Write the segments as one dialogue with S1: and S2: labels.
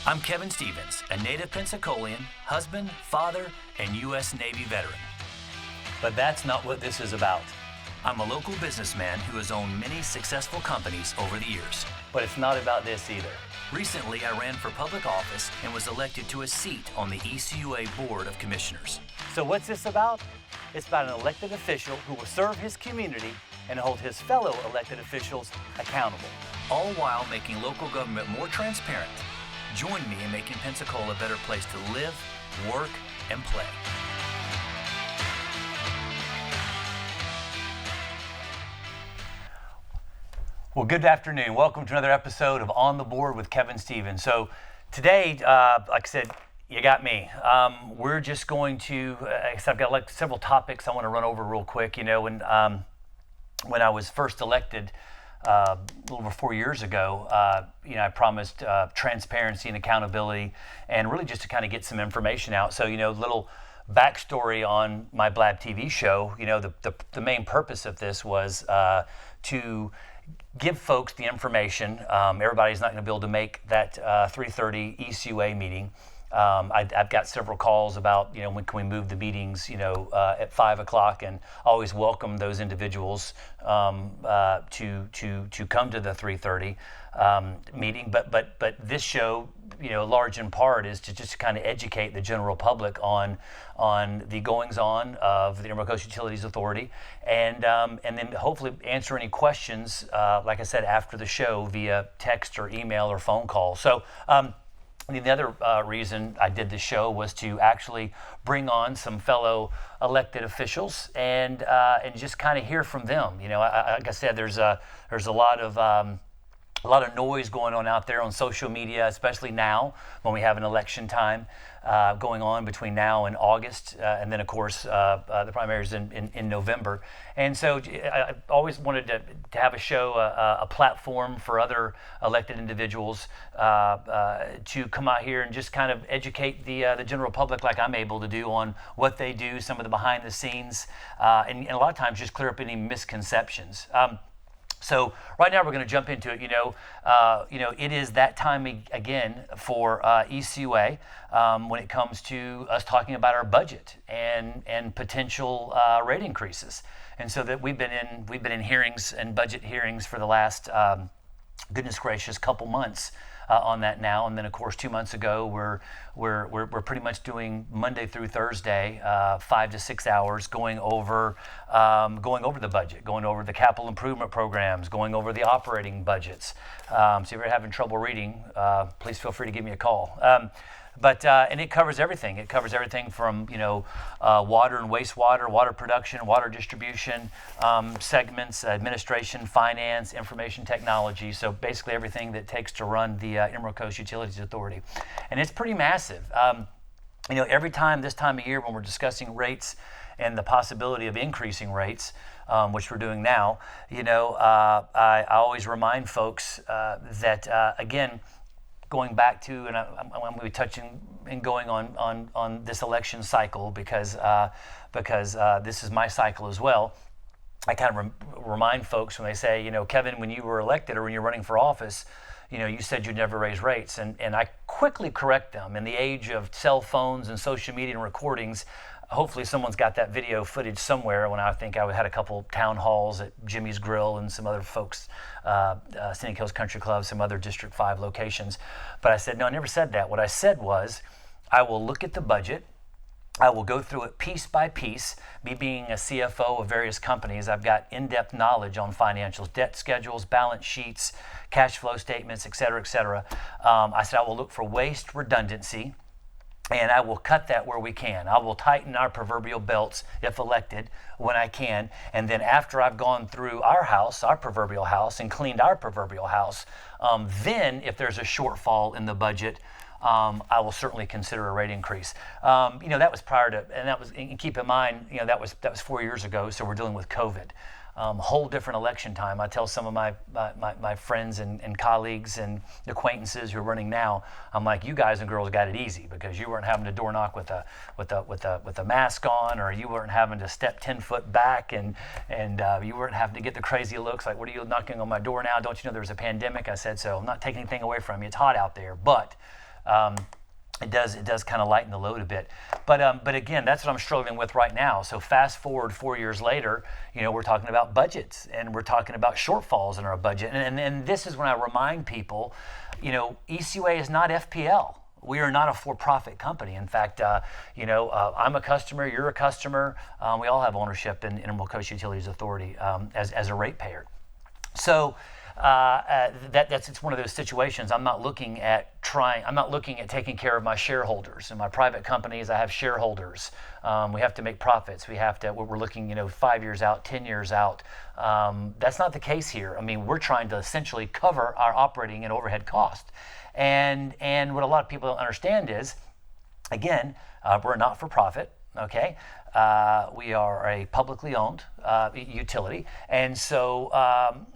S1: I'm Kevin Stevens, a native Pensacolian, husband, father, and U.S. Navy veteran. But that's not what this is about. I'm a local businessman who has owned many successful companies over the years. But it's not about this either. Recently, I ran for public office and was elected to a seat on the ECUA Board of Commissioners. So what's this about? It's about an elected official who will serve his community and hold his fellow elected officials accountable, all while making local government more transparent. Join me in making Pensacola a better place to live, work, and play. Well, good afternoon. Welcome to another episode of On the Board with Kevin Stevens. So today, like I said, you got me. We're just going to, I've got several topics I want to run over real quick. You know, when I was first elected, a little over 4 years ago, I promised transparency and accountability, and really just to kind of get some information out. So, little backstory on my Blab TV show. The main purpose of this was to give folks the information. Everybody's not going to be able to make that 3:30 ECUA meeting. I've got several calls about, when can we move the meetings, at 5 o'clock, and always welcome those individuals to come to the 3:30 meeting. But this show, large in part, is to just kind of educate the general public on the goings-on of the Emerald Coast Utilities Authority, and then hopefully answer any questions, like I said, after the show via text or email or phone call. So. The other reason I did this show was to actually bring on some fellow elected officials and just kind of hear from them. Like I said, there's a lot of noise going on out there on social media, especially now when we have an election time going on between now and August, and then of course the primaries in November. And so I always wanted to have a show, a platform for other elected individuals to come out here and just kind of educate the general public, like I'm able to do, on what they do, some of the behind the scenes, and a lot of times just clear up any misconceptions. So right now we're going to jump into it. It is that time again for ECUA when it comes to us talking about our budget and potential rate increases. And so that we've been in hearings and budget hearings for the last goodness gracious couple months on that now. And then of course 2 months ago we're pretty much doing Monday through Thursday 5 to 6 hours going over the budget, going over the capital improvement programs, going over the operating budgets. So if you're having trouble reading, please feel free to give me a call. And it covers everything. It covers everything from water and wastewater, water production, water distribution, segments, administration, finance, information technology. So basically everything that it takes to run the Emerald Coast Utilities Authority, and it's pretty massive. Every time this time of year when we're discussing rates and the possibility of increasing rates, which we're doing now, I always remind folks that again. Going back to, and I'm going to be touching and going on this election cycle because this is my cycle as well. I kind of remind folks when they say, Kevin, when you were elected or when you're running for office, you said you'd never raise rates. And I quickly correct them. In the age of cell phones and social media and recordings, hopefully someone's got that video footage somewhere when I think I had a couple town halls at Jimmy's Grill and some other folks, Scenic Hills Country Club, some other District 5 locations. But I said, no, I never said that. What I said was, I will look at the budget. I will go through it piece by piece. Me being a CFO of various companies, I've got in-depth knowledge on financials, debt schedules, balance sheets, cash flow statements, et cetera, et cetera. I said, I will look for waste redundancy, and I will cut that where we can. I will tighten our proverbial belts, if elected, when I can. And then after I've gone through our house, our proverbial house, and cleaned our proverbial house, then if there's a shortfall in the budget, I will certainly consider a rate increase. That was prior to, and keep in mind, that was 4 years ago, so we're dealing with COVID. Whole different election time. I tell some of my friends and colleagues and acquaintances who are running now, I'm like, you guys and girls got it easy because you weren't having to door knock with a mask on, or you weren't having to step 10 foot back, and you weren't having to get the crazy looks like, what are you knocking on my door now? Don't you know there's a pandemic? I said, so I'm not taking anything away from you. It's hot out there, but it does kind of lighten the load a bit. But again, that's what I'm struggling with right now. So fast forward 4 years later, we're talking about budgets and we're talking about shortfalls in our budget. And this is when I remind people, ECUA is not FPL. We are not a for-profit company. In fact, I'm a customer, you're a customer. We all have ownership in Emerald Coast Utilities Authority as a ratepayer. So it's one of those situations. I'm not looking at taking care of my shareholders. In my private companies, I have shareholders. We have to make profits. We're looking, 5 years out, 10 years out. That's not the case here. I mean, we're trying to essentially cover our operating and overhead costs. And what a lot of people don't understand is, again, we're not for profit. Okay. We are a publicly owned utility, and so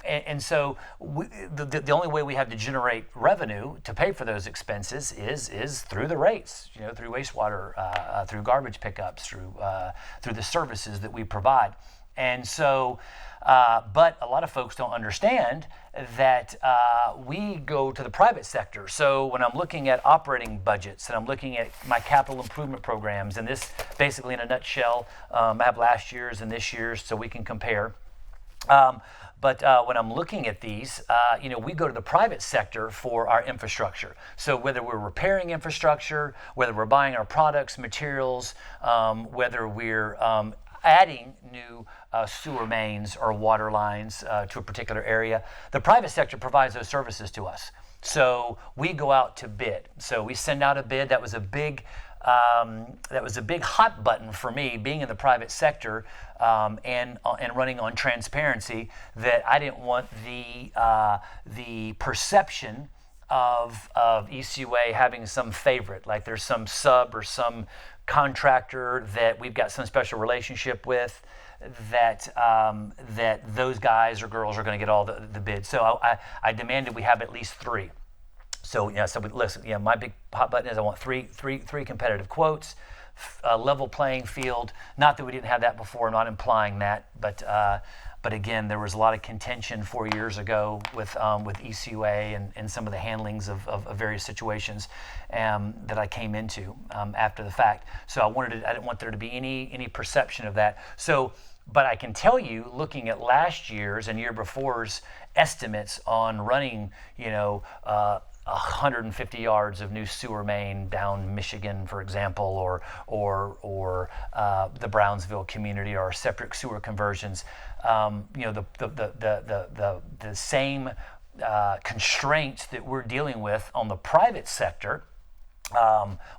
S1: the only way we have to generate revenue to pay for those expenses is through the rates, through wastewater, through garbage pickups, through the services that we provide. And so, but a lot of folks don't understand that we go to the private sector. So when I'm looking at operating budgets and I'm looking at my capital improvement programs, and this basically in a nutshell, I have last year's and this year's so we can compare. But when I'm looking at these, we go to the private sector for our infrastructure. So whether we're repairing infrastructure, whether we're buying our products, materials, whether we're adding new sewer mains or water lines to a particular area, the private sector provides those services to us. So we go out to bid. So we send out a bid. That was a big hot button for me, being in the private sector and running on transparency, that I didn't want the perception of ECUA having some favorite, like there's some sub or some contractor that we've got some special relationship with, that those guys or girls are going to get all the bids. So I demanded we have at least 3. So listen, my big hot button is I want three competitive quotes, a level playing field. Not that we didn't have that before. I'm not implying that, but again, there was a lot of contention 4 years ago with ECUA and some of the handlings of various situations that I came into after the fact. So I didn't want there to be any perception of that. So, but I can tell you, looking at last year's and year before's estimates on running, 150 yards of new sewer main down Michigan, for example, or the Brownsville community, or septic sewer conversions. The same constraints that we're dealing with on the private sector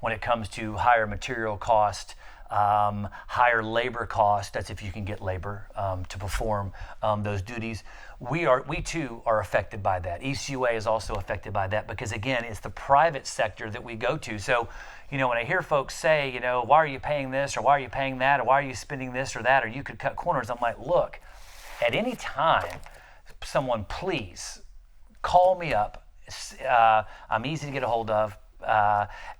S1: when it comes to higher material cost, higher labor cost. That's if you can get labor to perform those duties. We too are affected by that. ECUA is also affected by that because, again, it's the private sector that we go to. So, when I hear folks say, why are you paying this, or why are you paying that, or why are you spending this or that, or you could cut corners, I'm like, look, at any time, someone please call me up. I'm easy to get a hold of.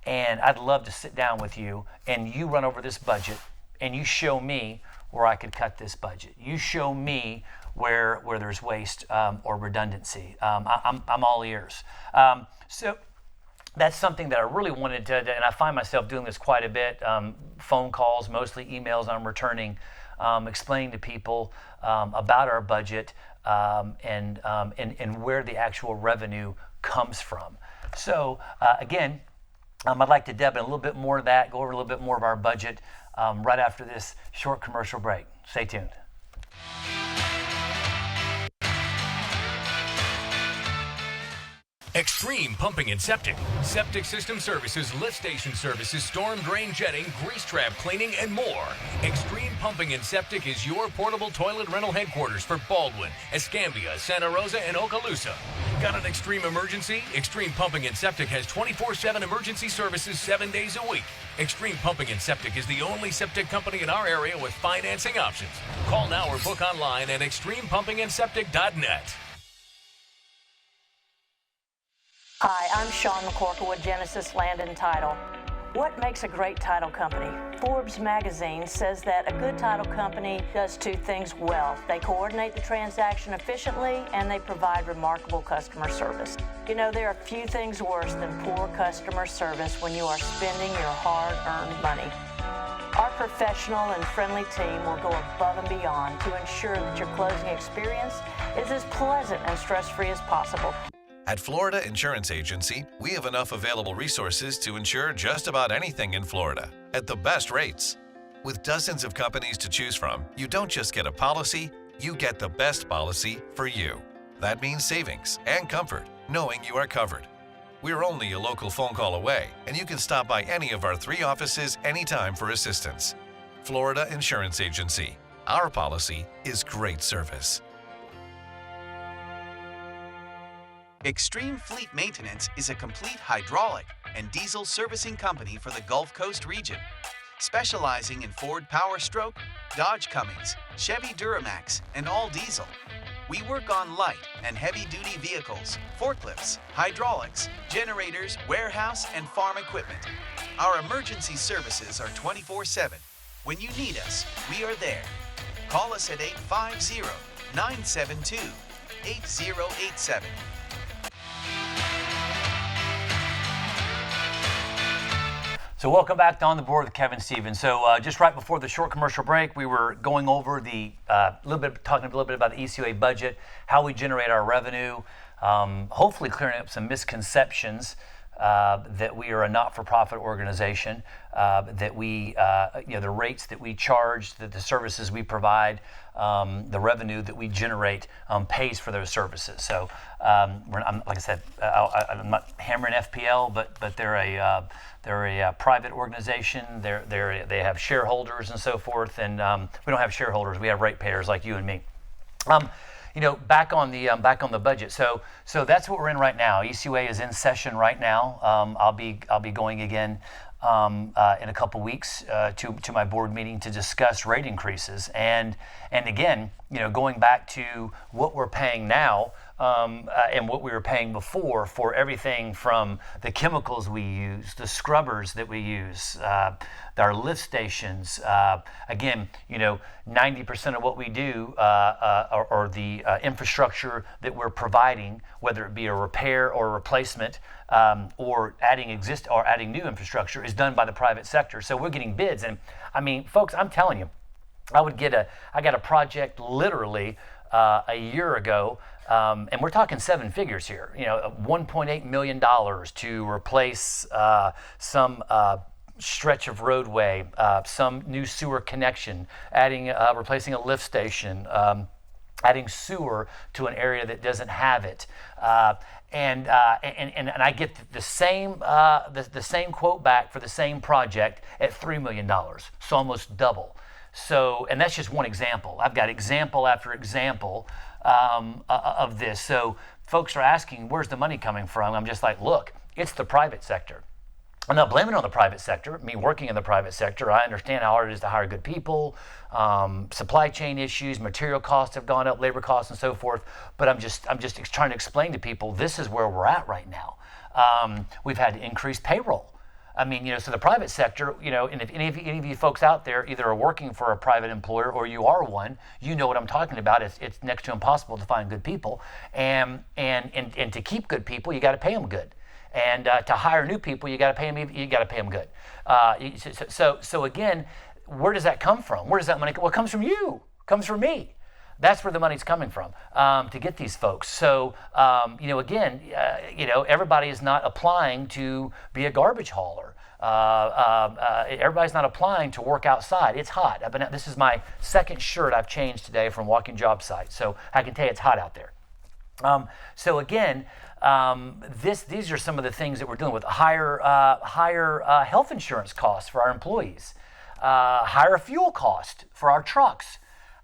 S1: And I'd love to sit down with you and you run over this budget and you show me where I could cut this budget. You show me where there's waste or redundancy. I'm all ears. So that's something that I really wanted to, and I find myself doing this quite a bit. Phone calls, mostly emails I'm returning, explaining to people about our budget and where the actual revenue comes from. So again, I'd like to delve in a little bit more of that, go over a little bit more of our budget right after this short commercial break. Stay tuned.
S2: Extreme Pumping and Septic. Septic system services, lift station services, storm drain jetting, grease trap cleaning, and more. Extreme Pumping and Septic is your portable toilet rental headquarters for Baldwin, Escambia, Santa Rosa, and Okaloosa. Got an extreme emergency? Extreme Pumping and Septic has 24/7 emergency services 7 days a week. Extreme Pumping and Septic is the only septic company in our area with financing options. Call now or book online at extremepumpingandseptic.net.
S3: Hi, I'm Sean McCorkle with Genesis Land and Title. What makes a great title company? Forbes magazine says that a good title company does two things well. They coordinate the transaction efficiently and they provide remarkable customer service. You know, there are few things worse than poor customer service when you are spending your hard-earned money. Our professional and friendly team will go above and beyond to ensure that your closing experience is as pleasant and stress-free as possible.
S4: At Florida Insurance Agency, we have enough available resources to insure just about anything in Florida at the best rates. With dozens of companies to choose from, you don't just get a policy, you get the best policy for you. That means savings and comfort, knowing you are covered. We're only a local phone call away, and you can stop by any of our 3 offices anytime for assistance. Florida Insurance Agency. Our policy is great service.
S5: Extreme Fleet Maintenance is a complete hydraulic and diesel servicing company for the Gulf Coast region, specializing in Ford Power Stroke, Dodge Cummins, Chevy Duramax, and all diesel. We work on light and heavy-duty vehicles, forklifts, hydraulics, generators, warehouse, and farm equipment. Our emergency services are 24/7. When you need us, we are there. Call us at 850-972-8087.
S1: So welcome back to On the Board with Kevin Stevens. So just right before the short commercial break, we were going over talking a little bit about the ECOA budget, how we generate our revenue, hopefully clearing up some misconceptions that we are a not-for-profit organization, that we, the rates that we charge, the services we provide, the revenue that we generate pays for those services. So, like I said, I'm not hammering FPL, but they're a private organization. They have shareholders and so forth, and we don't have shareholders. We have ratepayers like you and me. Back on the budget. So that's what we're in right now. ECOA is in session right now. I'll be going again in a couple weeks to my board meeting to discuss rate increases. And again, going back to what we're paying now and what we were paying before for everything from the chemicals we use, the scrubbers that we use, our lift stations. Again, 90% of what we do or the infrastructure that we're providing, whether it be a repair or a replacement or adding new infrastructure, is done by the private sector. So we're getting bids, and I mean, folks, I'm telling you, I got a project literally a year ago, and we're talking 7 figures here. $1.8 million to replace some stretch of roadway, some new sewer connection, replacing a lift station, adding sewer to an area that doesn't have it, and I get the same quote back for the same project at $3 million, so almost double. So, and that's just one example. I've got example after example of this. So folks are asking, where's the money coming from? I'm just like, look, it's the private sector. I'm not blaming it on the private sector. Me working in the private sector, I understand how hard it is to hire good people. Supply chain issues, material costs have gone up, labor costs and so forth. But I'm just trying to explain to people, this is where we're at right now. We've had to increase payroll. I mean, so the private sector, and if any of you folks out there either are working for a private employer or you are one, you know what I'm talking about. It's next to impossible to find good people, and to keep good people, you got to pay them good, and to hire new people, you got to pay them good. So again, where does that come from? Where does that money come? Well, it comes from you. It comes from me. That's where the money's coming from to get these folks. So, again, everybody is not applying to be a garbage hauler. Everybody's not applying to work outside. It's hot. This is my second shirt I've changed today from walking job sites, so I can tell you it's hot out there. So again, these are some of the things that we're dealing with. Higher health insurance costs for our employees, higher fuel cost for our trucks.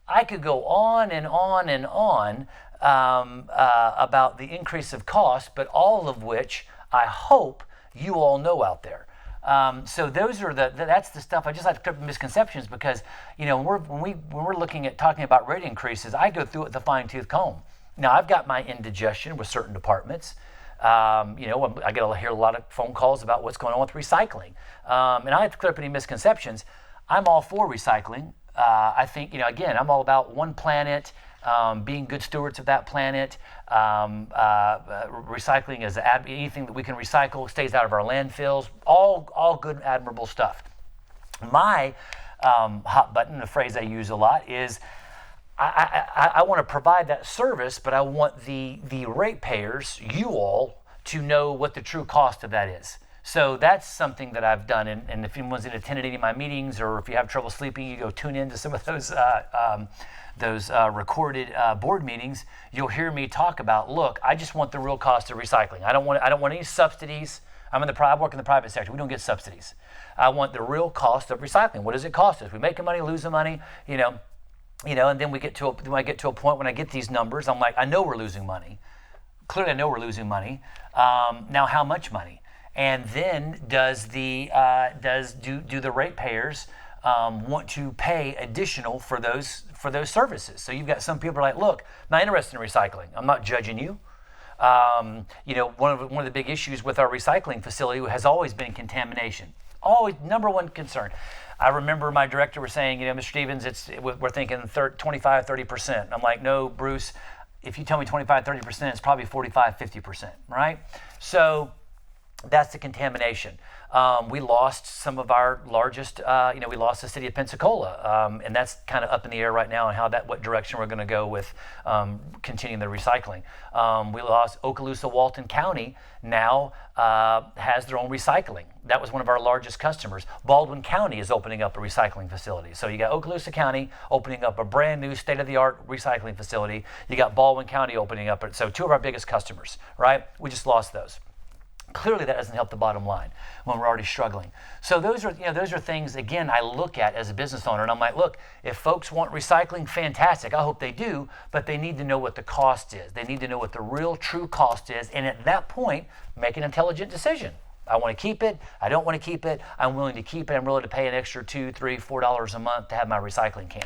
S1: I could go on and on and on about the increase of cost, but all of which I hope you all know out there. So those are that's the stuff. I just like to clear up misconceptions because when we're looking at talking about rate increases, I go through it with a fine-tooth comb. Now I've got my indigestion with certain departments. I hear a lot of phone calls about what's going on with recycling. And I have to clear up any misconceptions. I'm all for recycling. I think, again, I'm all about one planet, being good stewards of that planet. Recycling is anything that we can recycle stays out of our landfills. All good, admirable stuff. My hot button, the phrase I use a lot, is I want to provide that service, but I want the ratepayers, you all, to know what the true cost of that is. So that's something that I've done. And if anyone's attended any of my meetings, or if you have trouble sleeping, you go tune into some of those recorded board meetings. You'll hear me talk about, look, I just want the real cost of recycling. I don't want any subsidies. I work in the private sector. We don't get subsidies. I want the real cost of recycling. What does it cost us? We making money, losing money, and then when I get to a point when I get these numbers, I'm like, I know we're losing money. Clearly, I know we're losing money. Now, how much money? And then do the ratepayers want to pay additional for those services? So you've got some people are like, look, I'm not interested in recycling. I'm not judging you. One of the big issues with our recycling facility has always been contamination. Always number one concern. I remember my director was saying, Mr. Stevens, we're thinking 25, 30%. I'm like, no, Bruce, if you tell me 25, 30%, it's probably 45, 50%, right? So that's the contamination. We lost some of our largest, we lost the city of Pensacola, and that's kind of up in the air right now on what direction we're going to go with continuing the recycling. We lost Okaloosa Walton County now has their own recycling. That was one of our largest customers. Baldwin County is opening up a recycling facility. So you got Okaloosa County opening up a brand new state-of-the-art recycling facility. You got Baldwin County opening up it. So two of our biggest customers, right? We just lost those. Clearly that doesn't help the bottom line when we're already struggling. So those are things, again, I look at as a business owner, and I'm like, look, if folks want recycling, fantastic. I hope they do, but they need to know what the cost is. They need to know what the real true cost is, and at that point, make an intelligent decision. I want to keep it. I don't want to keep it. I'm willing to keep it. I'm willing to pay an extra $2, $3, $4 a month to have my recycling can.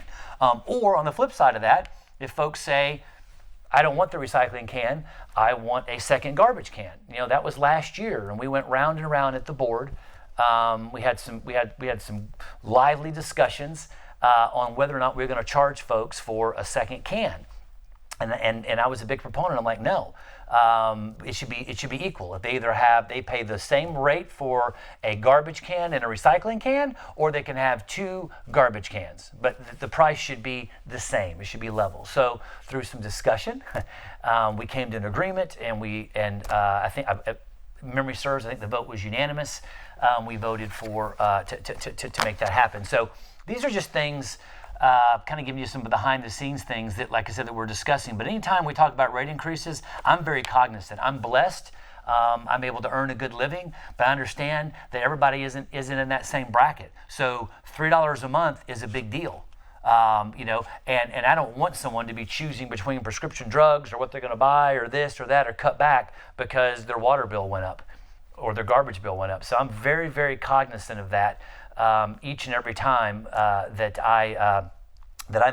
S1: Or on the flip side of that, if folks say, I don't want the recycling can, I want a second garbage can. That was last year, and we went round and round at the board. We had some lively discussions on whether or not we were going to charge folks for a second can. And I was a big proponent. I'm like, no, it should be equal. If they pay the same rate for a garbage can and a recycling can, or they can have two garbage cans, but the price should be the same. It should be level. So through some discussion, we came to an agreement, and I think, memory serves, I think the vote was unanimous. We voted for to make that happen. So these are just things. Kind of giving you some behind the scenes things that, like I said, that we're discussing. But anytime we talk about rate increases, I'm very cognizant. I'm blessed. I'm able to earn a good living, but I understand that everybody isn't in that same bracket. So $3 a month is a big deal. And I don't want someone to be choosing between prescription drugs or what they're going to buy or this or that or cut back because their water bill went up or their garbage bill went up. So I'm very, very cognizant of that. Each and every time that I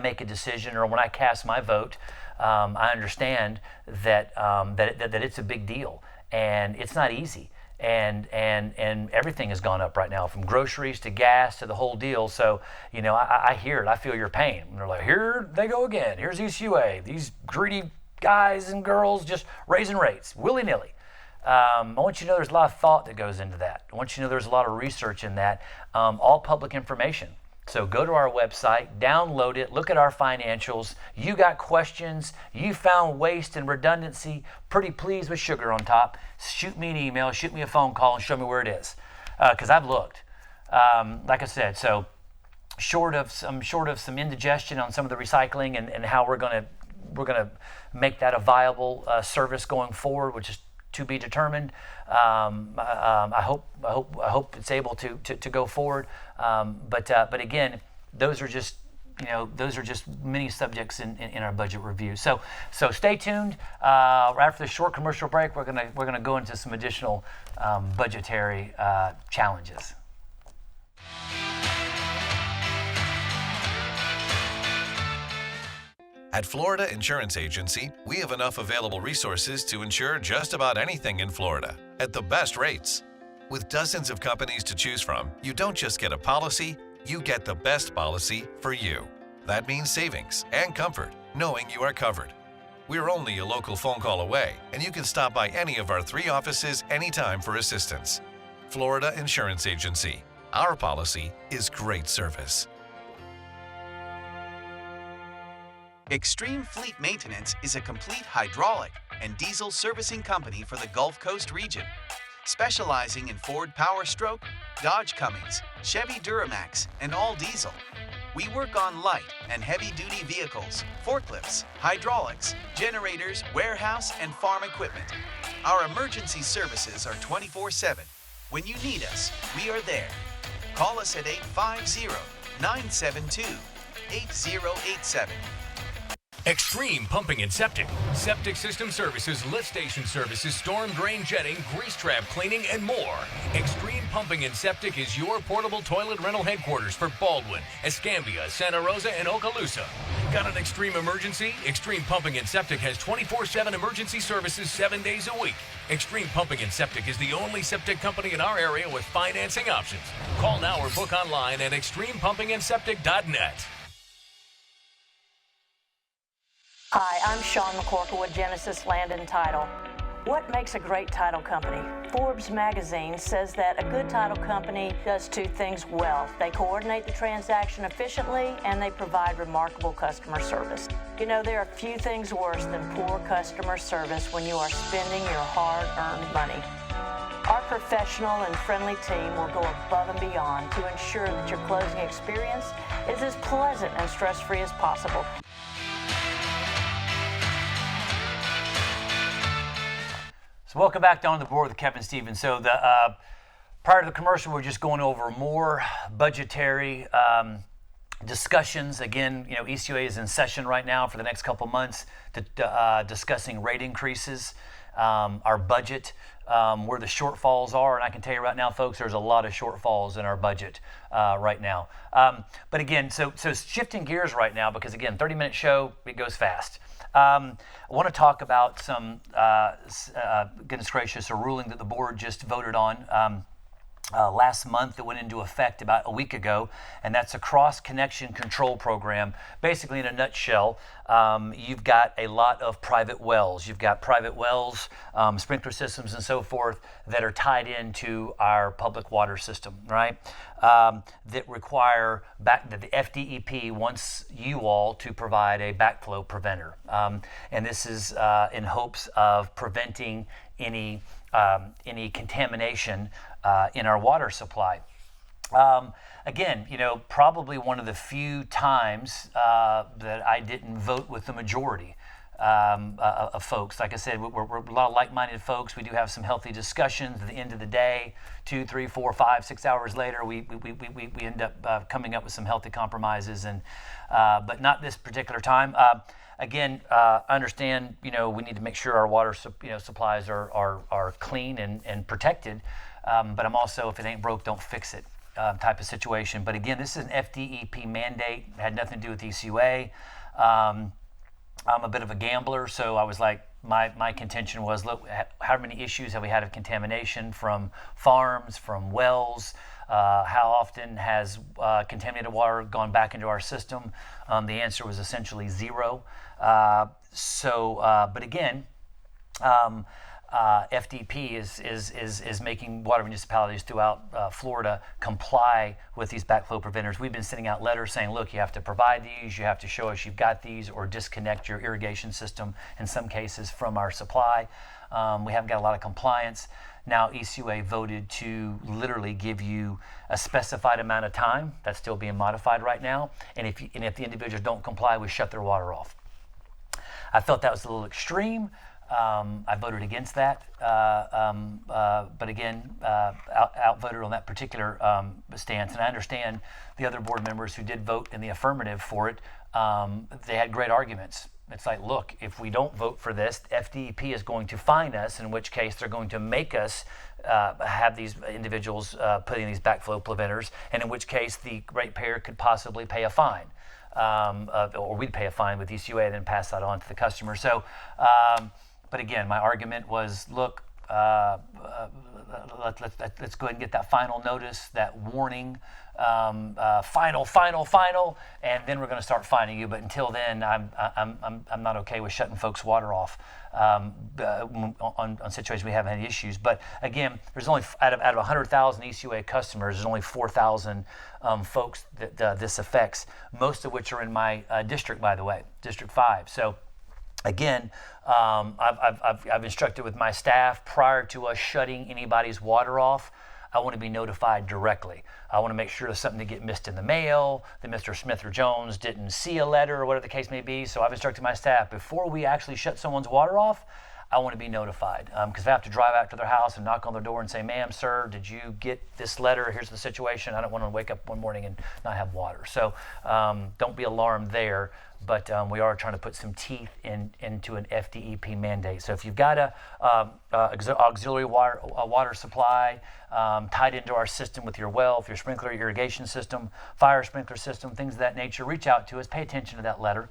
S1: make a decision or when I cast my vote, I understand that it's a big deal and it's not easy. And everything has gone up right now, from groceries to gas to the whole deal. So I hear it. I feel your pain. And they're like, here they go again. Here's ECUA. These greedy guys and girls just raising rates willy-nilly. I want you to know there's a lot of thought that goes into that. I want you to know there's a lot of research in that, all public information. So go to our website, download it, look at our financials. You got questions, you found waste and redundancy, pretty pleased with sugar on top, shoot me an email, shoot me a phone call, and show me where it is. Because I've looked. Like I said, so short of some indigestion on some of the recycling and how we're gonna make that a viable service going forward, which is to be determined. I hope it's able to go forward. But again, those are just many subjects in our budget review. So stay tuned. Right after the short commercial break, we're gonna go into some additional budgetary challenges.
S4: At Florida Insurance Agency, we have enough available resources to insure just about anything in Florida at the best rates. With dozens of companies to choose from, you don't just get a policy, you get the best policy for you. That means savings and comfort, knowing you are covered. We're only a local phone call away, and you can stop by any of our 3 offices anytime for assistance. Florida Insurance Agency. Our policy is great service.
S5: Extreme Fleet Maintenance is a complete hydraulic and diesel servicing company for the Gulf Coast region, specializing in Ford Power Stroke, Dodge Cummins, Chevy Duramax, and all diesel. We work on light and heavy-duty vehicles, forklifts, hydraulics, generators, warehouse, and farm equipment. Our emergency services are 24/7. When you need us, we are there. Call us at 850-972-8087.
S2: Extreme Pumping and Septic. Septic system services, lift station services, storm drain jetting, grease trap cleaning, and more. Extreme Pumping and Septic is your portable toilet rental headquarters for Baldwin, Escambia, Santa Rosa, and Okaloosa. Got an extreme emergency? Extreme Pumping and Septic has 24/7 emergency services 7 days a week. Extreme Pumping and Septic is the only septic company in our area with financing options. Call now or book online at extremepumpingandseptic.net.
S3: Hi, I'm Sean McCorkle with Genesis Land and Title. What makes a great title company? Forbes magazine says that a good title company does 2 things well. They coordinate the transaction efficiently and they provide remarkable customer service. You know, there are few things worse than poor customer service when you are spending your hard-earned money. Our professional and friendly team will go above and beyond to ensure that your closing experience is as pleasant and stress-free as possible.
S1: Welcome back to On the Board with Kevin Stevens. So prior to the commercial, we're just going over more budgetary discussions. Again, you know, ECUA is in session right now for the next couple months discussing rate increases, our budget, where the shortfalls are. And I can tell you right now, folks, there's a lot of shortfalls in our budget right now. But again, so shifting gears right now, because again, 30-minute show, it goes fast. I want to talk about some, goodness gracious, a ruling that the board just voted on last month that went into effect about a week ago, and that's a cross-connection control program. Basically, in a nutshell, you've got a lot of private wells. You've got private wells, sprinkler systems, and so forth that are tied into our public water system, right? That require that the FDEP wants you all to provide a backflow preventer, and this is in hopes of preventing any contamination in our water supply. Again, you know, probably one of the few times that I didn't vote with the majority of folks. Like I said, we're a lot of like-minded folks. We do have some healthy discussions. At the end of the day, 2, 3, 4, 5, 6 hours later, we end up coming up with some healthy compromises, and but not this particular time. Again, understand, you know, we need to make sure our water supplies are clean and protected. But I'm also, if it ain't broke, don't fix it type of situation. But again, this is an FDEP mandate. It had nothing to do with ECUA. I'm a bit of a gambler, so I was like, my contention was, look, how many issues have we had of contamination from farms, from wells? How often has contaminated water gone back into our system? The answer was essentially 0. But again, FDP is making water municipalities throughout Florida comply with these backflow preventers. We've been sending out letters saying, look, you have to provide these, you have to show us you've got these, or disconnect your irrigation system, in some cases, from our supply. We haven't got a lot of compliance. Now ECUA voted to literally give you a specified amount of time. That's still being modified right now. And if the individuals don't comply, we shut their water off. I felt that was a little extreme. I voted against that, but again, outvoted on that particular stance. And I understand the other board members who did vote in the affirmative for it. They had great arguments. It's like, look, if we don't vote for this, FDEP is going to fine us, in which case they're going to make us have these individuals put in these backflow preventers, and in which case the ratepayer could possibly pay a fine. or we'd pay a fine with ECUA and then pass that on to the customer. So, but again, my argument was, look, let's go ahead and get that final notice, that warning, final, and then we're going to start fining you. But until then, I'm not okay with shutting folks' water off on situations we haven't had any issues. But again, there's only out of 100,000 ECUA customers, there's only 4,000 folks that this affects. Most of which are in my district, by the way, District 5. So. Again, I've instructed with my staff prior to us shutting anybody's water off, I want to be notified directly. I want to make sure there's something to get missed in the mail, that Mr. Smith or Jones didn't see a letter or whatever the case may be. So I've instructed my staff, before we actually shut someone's water off, I want to be notified. Because if I have to drive out to their house and knock on their door and say, ma'am, sir, did you get this letter? Here's the situation. I don't want to wake up one morning and not have water. So don't be alarmed there. But we are trying to put some teeth into an FDEP mandate. So if you've got a auxiliary water supply tied into our system with your well, if your sprinkler irrigation system, fire sprinkler system, things of that nature, reach out to us. Pay attention to that letter.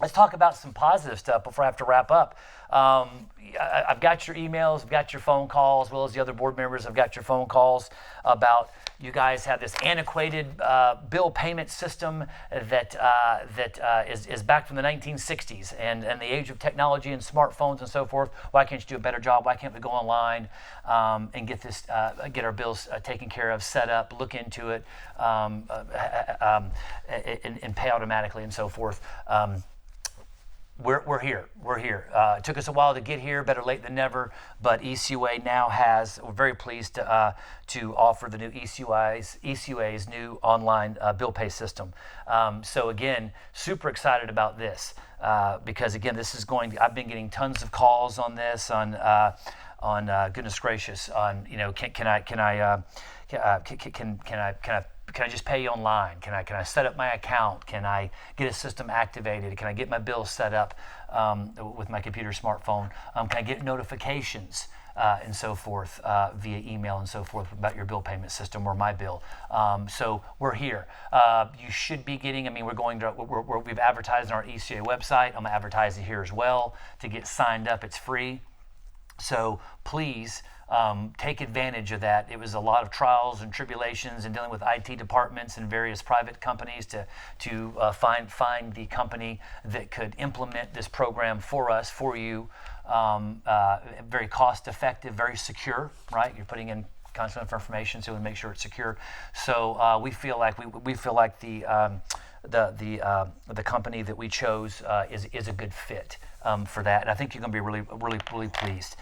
S1: Let's talk about some positive stuff before I have to wrap up. I've got your emails, I've got your phone calls, as well as the other board members. I've got your phone calls about you guys have this antiquated bill payment system that is back from the 1960s and the age of technology and smartphones and so forth. Why can't you do a better job? Why can't we go online and get our bills taken care of, set up, look into it, and pay automatically and so forth? We're here. It took us a while to get here, better late than never, but ECUA now we're very pleased to offer the new ECUA's new online bill pay system. So again, super excited about this because again, I've been getting tons of calls on this, on goodness gracious, on, can I just pay you online? Can I set up my account? Can I get a system activated? Can I get my bills set up with my computer, smartphone? Can I get notifications and so forth via email and so forth about your bill payment system or my bill? So we're here. You should be getting. We've advertised on our ECUA website. I'm gonna advertise it here as well. To get signed up, it's free. So please. Take advantage of that. It was a lot of trials and tribulations and dealing with IT departments and various private companies to find the company that could implement this program for us, for you. Very cost effective, very secure, right? You're putting in confidential information, so we make sure it's secure. So we feel like the company that we chose is a good fit for that, and I think you're going to be really pleased.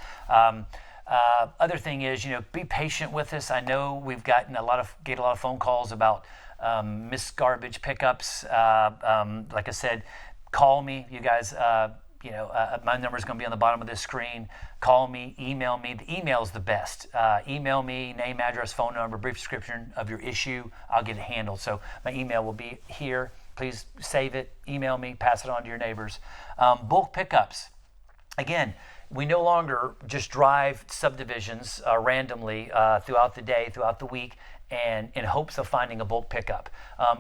S1: Other thing is, be patient with us. I know we've gotten a lot of phone calls about missed garbage pickups. Like I said, call me, you guys. My number is going to be on the bottom of this screen. Call me, email me. The email is the best. Email me, name, address, phone number, brief description of your issue. I'll get it handled. So my email will be here. Please save it, email me, pass it on to your neighbors. Bulk pickups. Again, we no longer just drive subdivisions randomly throughout the day, throughout the week, and in hopes of finding a bulk pickup.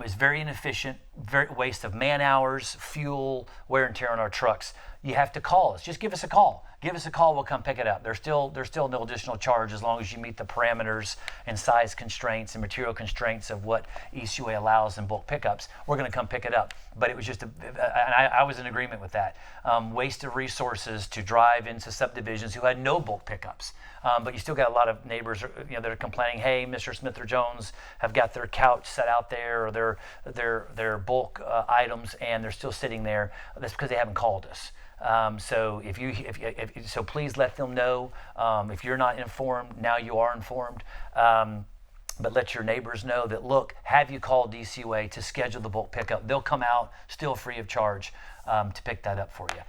S1: It's very inefficient, very waste of man hours, fuel, wear and tear on our trucks. You have to call us. Just give us a call. Give us a call, we'll come pick it up. There's still no additional charge as long as you meet the parameters and size constraints and material constraints of what ECUA allows in bulk pickups. We're going to come pick it up. But it was just, and I was in agreement with that. Waste of resources to drive into subdivisions who had no bulk pickups. But you still got a lot of neighbors that are complaining, hey, Mr. Smith or Jones have got their couch set out there or their bulk items and they're still sitting there. That's because they haven't called us. So so please let them know. If you're not informed, now you are informed. But let your neighbors know that, look, have you called ECUA to schedule the bulk pickup? They'll come out still free of charge to pick that up for you.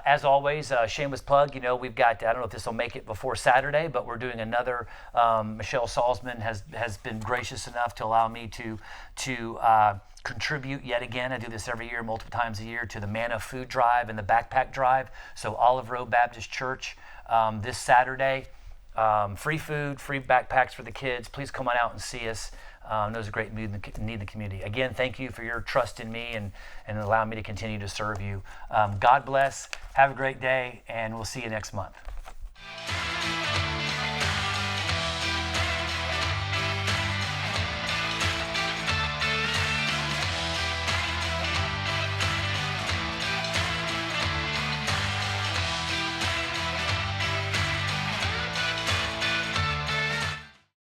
S1: As always, shameless plug, we've got, I don't know if this will make it before Saturday, but we're doing another, Michelle Salzman has been gracious enough to allow me to contribute yet again. I do this every year, multiple times a year, to the Manna Food Drive and the Backpack Drive. So Olive Road Baptist Church this Saturday, free food, free backpacks for the kids. Please come on out and see us. There's a great need in the community. Again, thank you for your trust in me and allowing me to continue to serve you. God bless. Have a great day, and we'll see you next month.